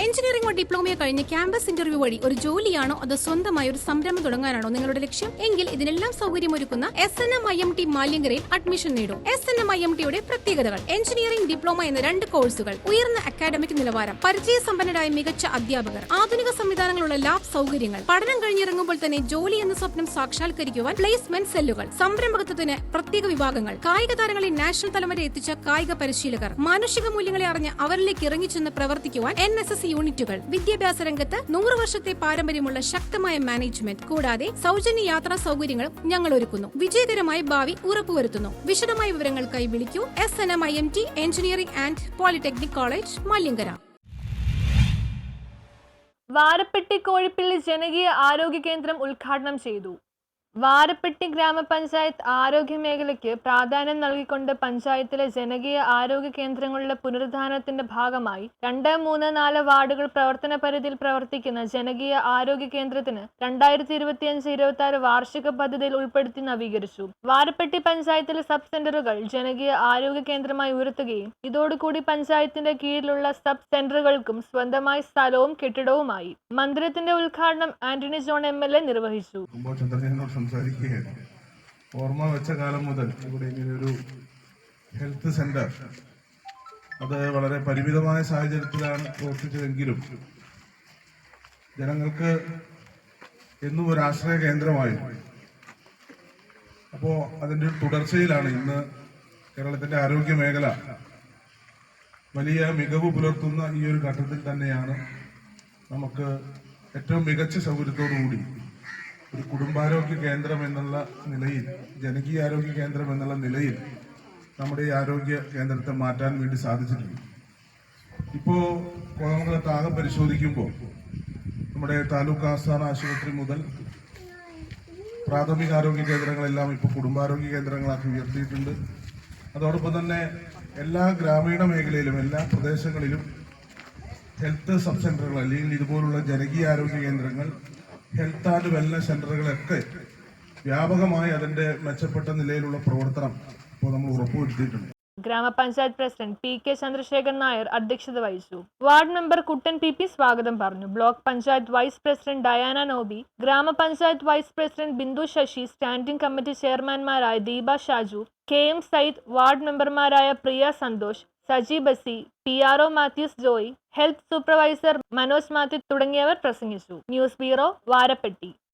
എഞ്ചിനീയറിംഗോ ഡിപ്ലോമയോ കഴിഞ്ഞ് campus interview വഴി ഒരു ജോലിയാണോ അതോ സ്വന്തമായി ഒരു സംരംഭം തുടങ്ങാനാണോ നിങ്ങളുടെ ലക്ഷ്യം എങ്കിൽ ഇതിനെല്ലാം സൗകര്യമൊരുക്കുന്ന SNM-IMT മാലിങ്കരയിൽ അഡ്മിഷൻ നേടും. SNM-IMTയുടെ പ്രത്യേകതകൾ: എഞ്ചിനീയറിംഗ് ഡിപ്ലോമ എന്ന 2 കോഴ്സുകൾ, ഉയർന്ന അക്കാഡമിക് നിലവാരം, പരിചയസമ്പന്നരായ മികച്ച അധ്യാപകർ, ആധുനിക സംവിധാനങ്ങളുള്ള ലാബ് സൗകര്യങ്ങൾ, പഠനം കഴിഞ്ഞിറങ്ങുമ്പോൾ തന്നെ ജോലി എന്ന സ്വപ്നം സാക്ഷാത്കരിക്കുവാൻ പ്ലേസ്മെന്റ് സെല്ലുകൾ, സംരംഭകത്വത്തിന് പ്രത്യേക വിഭാഗങ്ങൾ, കായിക താരങ്ങളെ നാഷണൽ തലം വരെ എത്തിച്ച കായിക പരിശീലകർ, മാനുഷിക മൂല്യങ്ങളെ അറിഞ്ഞ് അവരിലേക്ക് ഇറങ്ങിച്ചെന്ന് പ്രവർത്തിക്കുവാൻ NSS യൂണിറ്റുകൾ, വിദ്യാഭ്യാസ രംഗത്ത് 100 വർഷത്തെ പാരമ്പര്യമുള്ള ശക്തമായ മാനേജ്മെന്റ്, കൂടാതെ സൗജന്യ യാത്രാ സൗകര്യങ്ങളും ഞങ്ങൾ ഒരുക്കുന്നു. വിജയകരമായ ഭാവി ഉറപ്പുവരുത്തുന്നു. വിശദമായ വിവരങ്ങൾക്കായി വിളിക്കൂ. SNM-IMT engineering and polytechnic college, Malankara. Varappetty Kozhippally ജനകീയ ആരോഗ്യ കേന്ദ്രം ഉദ്ഘാടനം ചെയ്തു. വാരപ്പെട്ടി ഗ്രാമപഞ്ചായത്ത് ആരോഗ്യ മേഖലയ്ക്ക് പ്രാധാന്യം നൽകിക്കൊണ്ട് പഞ്ചായത്തിലെ ജനകീയ ആരോഗ്യ കേന്ദ്രങ്ങളുടെ പുനരുദ്ധാരണത്തിന്റെ ഭാഗമായി 2, 3, 4 വാർഡുകൾ പ്രവർത്തന പരിധിയിൽ പ്രവർത്തിക്കുന്ന ജനകീയ ആരോഗ്യ കേന്ദ്രത്തിന് 2025-26 വാർഷിക പദ്ധതിയിൽ ഉൾപ്പെടുത്തി നവീകരിച്ചു. വാരപ്പെട്ടി പഞ്ചായത്തിലെ സബ് സെന്ററുകൾ ജനകീയ ആരോഗ്യ കേന്ദ്രമായി ഉയർത്തുകയും ഇതോടുകൂടി പഞ്ചായത്തിന്റെ കീഴിലുള്ള സബ് സെന്ററുകൾക്കും സ്വന്തമായി സ്ഥലവും കെട്ടിടവുമായി. മന്ദിരത്തിന്റെ ഉദ്ഘാടനം ആന്റണി ജോൺ MLA നിർവഹിച്ചു. സംസാരിക്കുകയാണ്. ഓർമ്മ വെച്ച കാലം മുതൽ ഇവിടെ ഇങ്ങനെയൊരു ഹെൽത്ത് സെന്റർ അത് വളരെ പരിമിതമായ സാഹചര്യത്തിലാണ് പ്രവർത്തിച്ചതെങ്കിലും ജനങ്ങൾക്ക് എന്നും ഒരു ആശ്രയ കേന്ദ്രമായി. അപ്പോൾ അതിൻ്റെ തുടർച്ചയിലാണ് ഇന്ന് കേരളത്തിന്റെ ആരോഗ്യ മേഖല വലിയ മികവ് പുലർത്തുന്ന ഈ ഒരു ഘട്ടത്തിൽ തന്നെയാണ് നമുക്ക് ഏറ്റവും മികച്ച സൗകര്യത്തോടുകൂടി ഒരു കുടുംബാരോഗ്യ കേന്ദ്രം എന്നുള്ള നിലയിൽ, ജനകീയ ആരോഗ്യ കേന്ദ്രം എന്നുള്ള നിലയിൽ നമ്മുടെ ഈ ആരോഗ്യ കേന്ദ്രത്തെ മാറ്റാൻ വേണ്ടി സാധിച്ചിട്ടുണ്ട്. ഇപ്പോൾ കോതമംഗലത്ത് ആകെ പരിശോധിക്കുമ്പോൾ നമ്മുടെ താലൂക്ക് ആസ്ഥാന ആശുപത്രി മുതൽ പ്രാഥമിക ആരോഗ്യ കേന്ദ്രങ്ങളെല്ലാം ഇപ്പോൾ കുടുംബാരോഗ്യ കേന്ദ്രങ്ങളാക്കി ഉയർത്തിയിട്ടുണ്ട്. അതോടൊപ്പം തന്നെ എല്ലാ ഗ്രാമീണ മേഖലയിലും എല്ലാ പ്രദേശങ്ങളിലും ഹെൽത്ത് സബ് സെന്ററുകൾ അല്ലെങ്കിൽ ഇതുപോലുള്ള ജനകീയ ആരോഗ്യ കേന്ദ്രങ്ങൾ, ഹെൽത്ത് ആൻഡ് വെൽനസ് സെന്ററുകളൊക്കെ വ്യാപകമായി അതിന്റെ മെച്ചപ്പെട്ട നിലയിലുള്ള പ്രവർത്തനം ഇപ്പോൾ നമ്മൾ ഉറപ്പുവരുത്തിയിട്ടുണ്ട്. ഗ്രാമപഞ്ചായത്ത് പ്രസിഡന്റ് PK ചന്ദ്രശേഖരൻ നായർ അധ്യക്ഷത വഹിച്ചു. വാർഡ് മെമ്പർ കുട്ടൻ PP സ്വാഗതം പറഞ്ഞു. Block panchayat vice president Diana Noby, grama panchayat vice president Bindu Sasi, standing committee ചെയർമാൻമാരായ ദീപ ഷാജു, KM സയ്യിദ്, വാർഡ് മെമ്പർമാരായ Priya Santhosh, Saji Basi, PRO Mathews Joy, health supervisor Manoj Mathew തുടങ്ങിയവർ പ്രസംഗിച്ചു. News bureau, Varappetty.